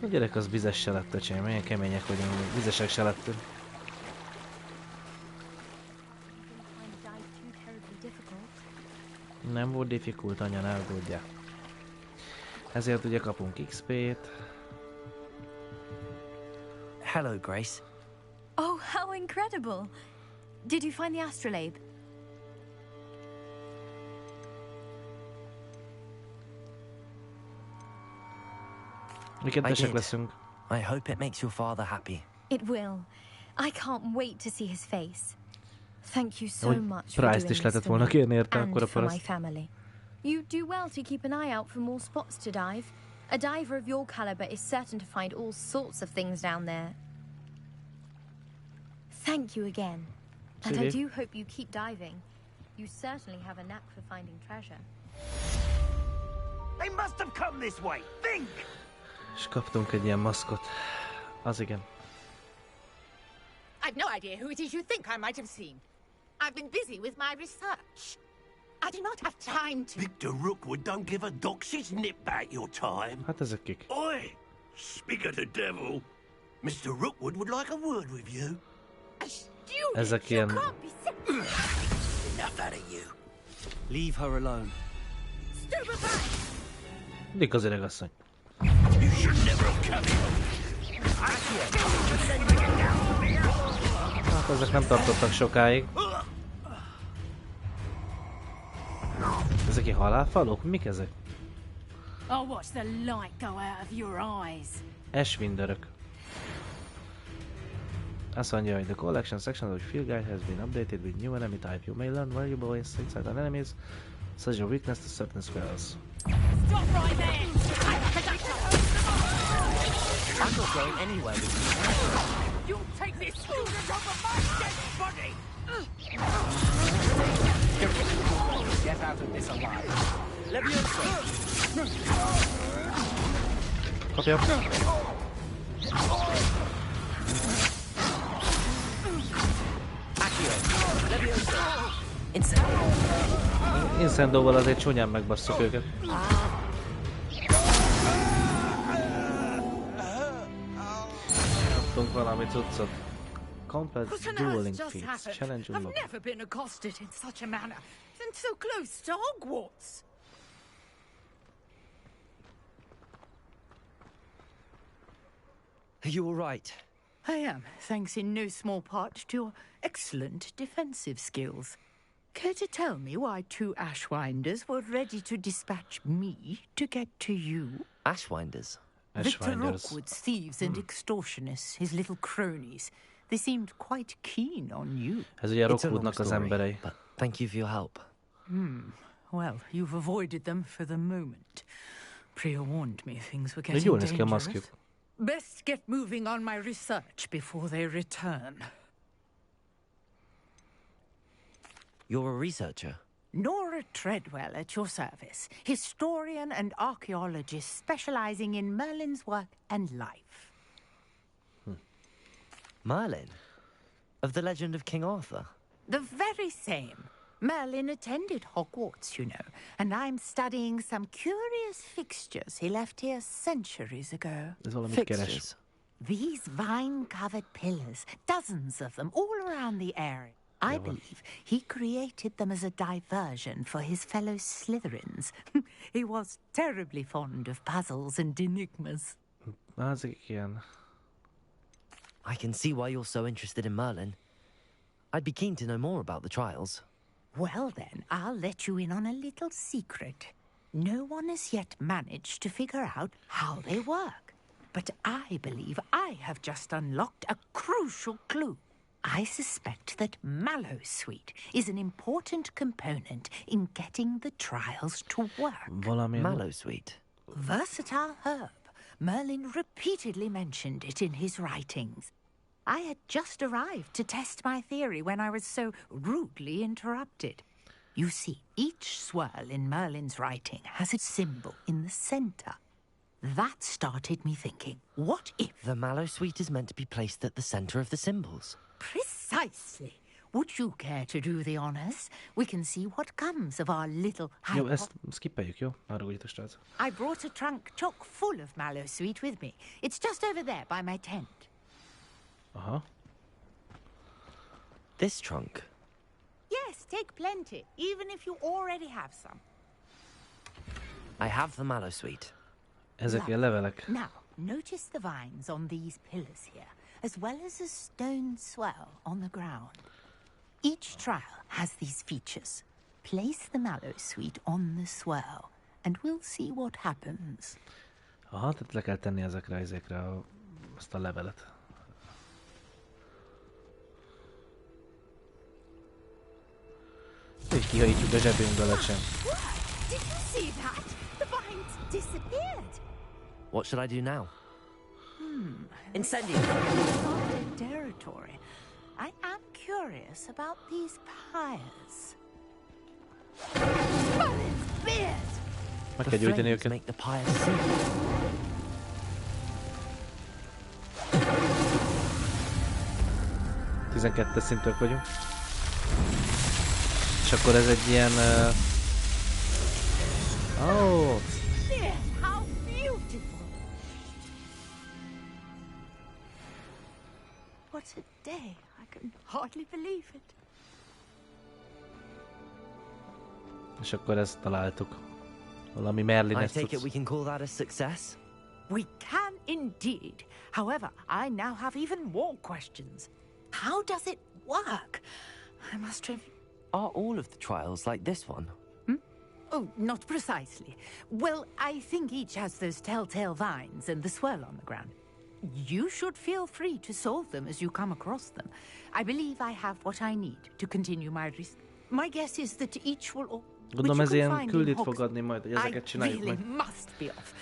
Speaker 1: A gyerek az vizes se lett, öcsém, milyen kemények vagyunk, vizesek se lettünk. Nem volt difficult, anya, ne aggódjál. Ezért ugye kapunk XP-t.
Speaker 2: Hello, Grace.
Speaker 11: Oh, how incredible! Did you find the astrolabe?
Speaker 2: I hope it makes your father happy.
Speaker 11: It will. I can't wait to see his face. Thank you so much for doing this for me and for my family. You do well to keep an eye out for more spots to dive. A diver of your caliber is certain to find all sorts of things down there. Thank you again. And I do hope you keep diving. You certainly have a knack for finding treasure.
Speaker 16: They must have come this way. Think!
Speaker 1: És kaptunk egy ilyen maszkot. Az igen.
Speaker 8: I've no idea who it is you think I might have seen. I've been busy with my research. I do not have time to...
Speaker 4: Victor Rookwood don't give a doxy's nip back your time.
Speaker 1: Hát ezek kik?
Speaker 4: Oi! Speak of the devil. Mr. Rookwood would like a word with you.
Speaker 1: Ezek ilyen...
Speaker 4: Enough out of you.
Speaker 9: Leave her alone.
Speaker 1: Mindig az öreg asszony.
Speaker 4: You should never have come here.
Speaker 1: Hát ezek nem tartottak sokáig. Ezek ilyen halálfalok? Mik ezek?
Speaker 5: I'll watch the light go out of your eyes.
Speaker 1: Ashwindörök. Azt mondja, hogy the collection section of the field guide has been updated with new enemy type. You may learn valuable insights on enemies, such as weakness to certain spells.
Speaker 8: Stop right there!
Speaker 2: I'm not going anywhere with you.
Speaker 8: You'll take this student off of my dead body!
Speaker 16: Get out of this alive.
Speaker 1: Kapja. Incendóval azért csúnyán megbasszuk őket. Kaptunk valami cuccot. Complex dueling feats. Challenge
Speaker 8: I've never been accosted in such a manner, and so close to Hogwarts.
Speaker 2: Are you all right?
Speaker 8: I am, thanks in no small part to your excellent defensive skills. Care to tell me why two Ashwinders were ready to dispatch me to get to you?
Speaker 2: Ashwinders?
Speaker 8: Victor Rookwood's thieves and extortionists, his little cronies. They seemed quite keen on you.
Speaker 1: Ez ugye Rookwoodnak az emberei.
Speaker 2: But thank you for your help.
Speaker 8: Well, you've avoided them for the moment. Pre-warned me things were getting dangerous. Best get moving on my research before they return.
Speaker 2: You're a researcher?
Speaker 8: Nora Treadwell at your service. Historian and archaeologist specializing in Merlin's work and life.
Speaker 2: Merlin? Of the legend of King Arthur?
Speaker 8: The very same. Merlin attended Hogwarts, you know, and I'm studying some curious fixtures he left here centuries ago.
Speaker 2: Fixtures?
Speaker 8: These vine-covered pillars, dozens of them, all around the area. I believe he created them as a diversion for his fellow Slytherins. He was terribly fond of puzzles and enigmas.
Speaker 2: I can see why you're so interested in Merlin. I'd be keen to know more about the trials.
Speaker 8: Well then, I'll let you in on a little secret. No one has yet managed to figure out how they work. But I believe I have just unlocked a crucial clue. I suspect that Mallowsweet is an important component in getting the trials to work.
Speaker 2: Mallowsweet?
Speaker 8: Versatile herb. Merlin repeatedly mentioned it in his writings. I had just arrived to test my theory when I was so rudely interrupted. You see, each swirl in Merlin's writing has a symbol in the center. That started me thinking, what if...
Speaker 2: The Mallowsweet is meant to be placed at the center of the symbols.
Speaker 8: Precisely. Would you care to do the honors? We can see what comes of our little...
Speaker 1: Jó, ezt skippeljük, jó? Arra úgy srác.
Speaker 8: I brought a trunk chock full of Mallowsweet with me. It's just over there by my tent.
Speaker 2: This trunk?
Speaker 8: Yes, take plenty, even if you already have some.
Speaker 2: I have the Mallowsweet.
Speaker 1: Ezek ilyen levelek.
Speaker 8: Now, notice the vines on these pillars here, as well as a stone swell on the ground. Each trial has these features. Place the Mallowsweet on the swell, and we'll see what happens.
Speaker 1: Aha, tehát le kell tenni ezekre azt a levelet. És kihajítjuk a zsebünkből sem.
Speaker 8: Did you see that? The vines disappeared.
Speaker 2: What should I do now?
Speaker 8: Incendio. Territory. I am curious about these pyres. Merlin's beard!
Speaker 1: Meg kell gyújtani őket.
Speaker 2: Make the pyres sing.
Speaker 1: Tizenkettes szintűek vagyunk. És akkor ez egy ilyen... Oh!
Speaker 8: How beautiful! What a day! I can hardly believe it.
Speaker 1: És akkor ezt találtuk. Valami Merlin-es
Speaker 2: I take it we can call that a success?
Speaker 8: We can indeed. However, I now have even more questions. How does it work? I must have...
Speaker 2: Are all of the trials like this one?
Speaker 8: Oh, not precisely. Well, I think each has those telltale vines and the swirl on the ground. You should feel free to solve them as you come across them. I believe I have what I need to continue my research. My guess is that each will...
Speaker 1: Gondolom ez ilyen küldit fog adni majd, hogy ezeket csináljuk meg.
Speaker 8: I really must be off.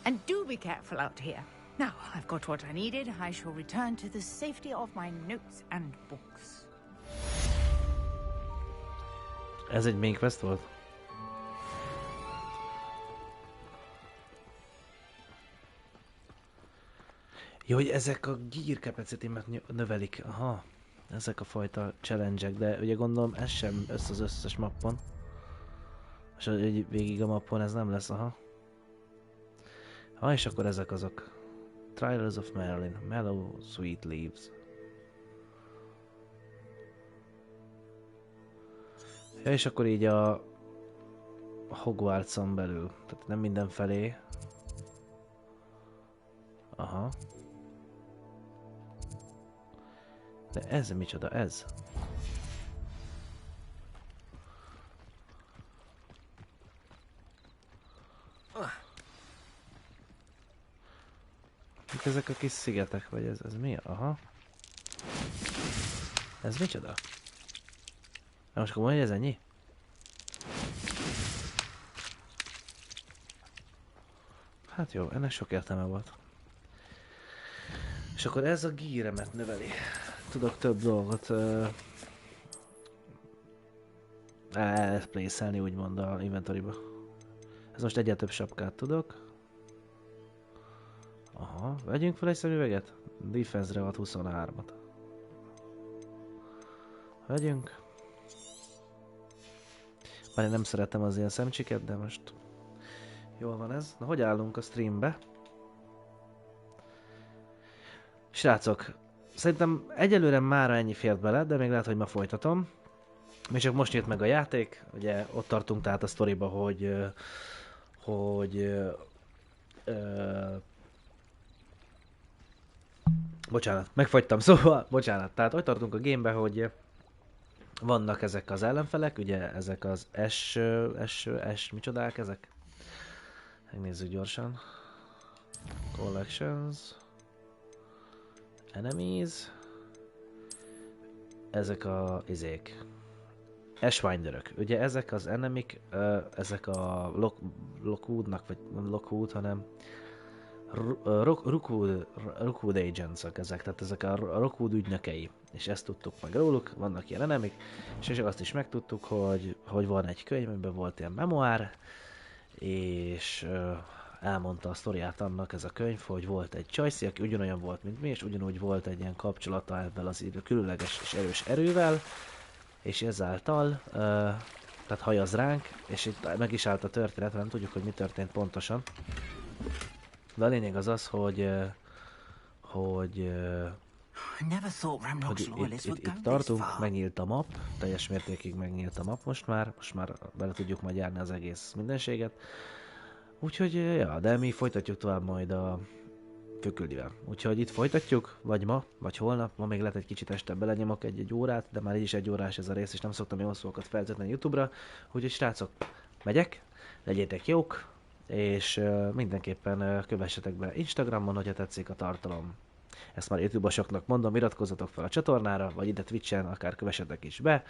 Speaker 8: And do be careful out here. Now, I've got what I needed. I shall return to the safety of my notes and books.
Speaker 1: Ez egy main quest volt? Jó, hogy ezek a gear capacity-met növelik. Aha. Ezek a fajta challenge-ek, de ugye gondolom ez sem az összes mappon. És végig a mappon ez nem lesz, aha. Ha, és akkor ezek azok. Trials of Merlin, Mellow Sweet Leaves. Ja, és akkor így a Hogwartson belül, tehát nem mindenfelé. Aha. De ez micsoda, ez? Mik ezek a kis szigetek, vagy ez mi? Aha. Ez micsoda? Na most akkor mondja, ez ennyi? Hát jó, ennek sok értelme volt. És akkor ez a gearemet növeli. Tudok több dolgot elplészelni, úgymond a inventoryba. Ez most egyre több sapkát tudok. Aha, vegyünk fel egy szemüveget? Defense-re ad 23-at. Vegyünk. Már én nem szeretem az ilyen szemcsiket, de most jól van ez. Na, hogy állunk a streambe? Srácok, szerintem egyelőre mára ennyi fért bele, de még lehet, hogy ma folytatom. Még csak most nyílt meg a játék, ugye ott tartunk tehát a sztoriba, hogy bocsánat, megfagytam, szóval, bocsánat, tehát ott tartunk a gamebe, hogy vannak ezek az ellenfelek, ugye ezek az micsodák ezek? Megnézzük gyorsan. Collections. Enemies. Ezek a izék. Ashwinderök. Ugye ezek az enemik, ezek a Lockwoodnak, vagy nem Lockwood, hanem Rookwood agents ezek, tehát ezek a Rookwood ügynökei. És ezt tudtuk meg róluk, vannak ilyen enemik, és azt is megtudtuk, hogy van egy könyv, amiben volt ilyen memoár, és elmondta a sztoriát annak ez a könyv, hogy volt egy csajszi, aki ugyanolyan volt, mint mi, és ugyanúgy volt egy ilyen kapcsolata ebben az különleges és erős erővel, és ezáltal tehát hajaz ránk, és itt meg is állt a történet, nem tudjuk, hogy mi történt pontosan. De a lényeg az az, hogy itt tartunk, megnyílt a map, teljes mértékig megnyílt a map most már bele tudjuk majd járni az egész mindenséget. Úgyhogy, ja, de mi folytatjuk tovább majd a főküldivel. Úgyhogy itt folytatjuk, vagy ma, vagy holnap, ma még lehet egy kicsit este belenyomok egy órát, de már így is 1 órás ez a rész, és nem szoktam jó szókat feltölteni YouTube-ra. Úgyhogy srácok, megyek, legyétek jók, és mindenképpen kövessetek be Instagramon, hogyha tetszik a tartalom. Ezt már YouTube-osoknak mondom, iratkozzatok fel a csatornára, vagy ide Twitch-en, akár kövessetek is be.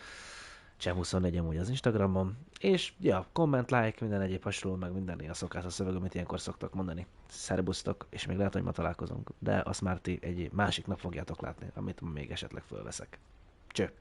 Speaker 1: CsééEmm24 amúgy az Instagramon. És ja, komment, like, minden egyéb hasonló, meg minden ilyen szokásos szöveg, amit ilyenkor szoktak mondani. Szerbusztok, és még lehet, hogy ma találkozunk. De azt már ti egy másik nap fogjátok látni, amit még esetleg fölveszek. Cső!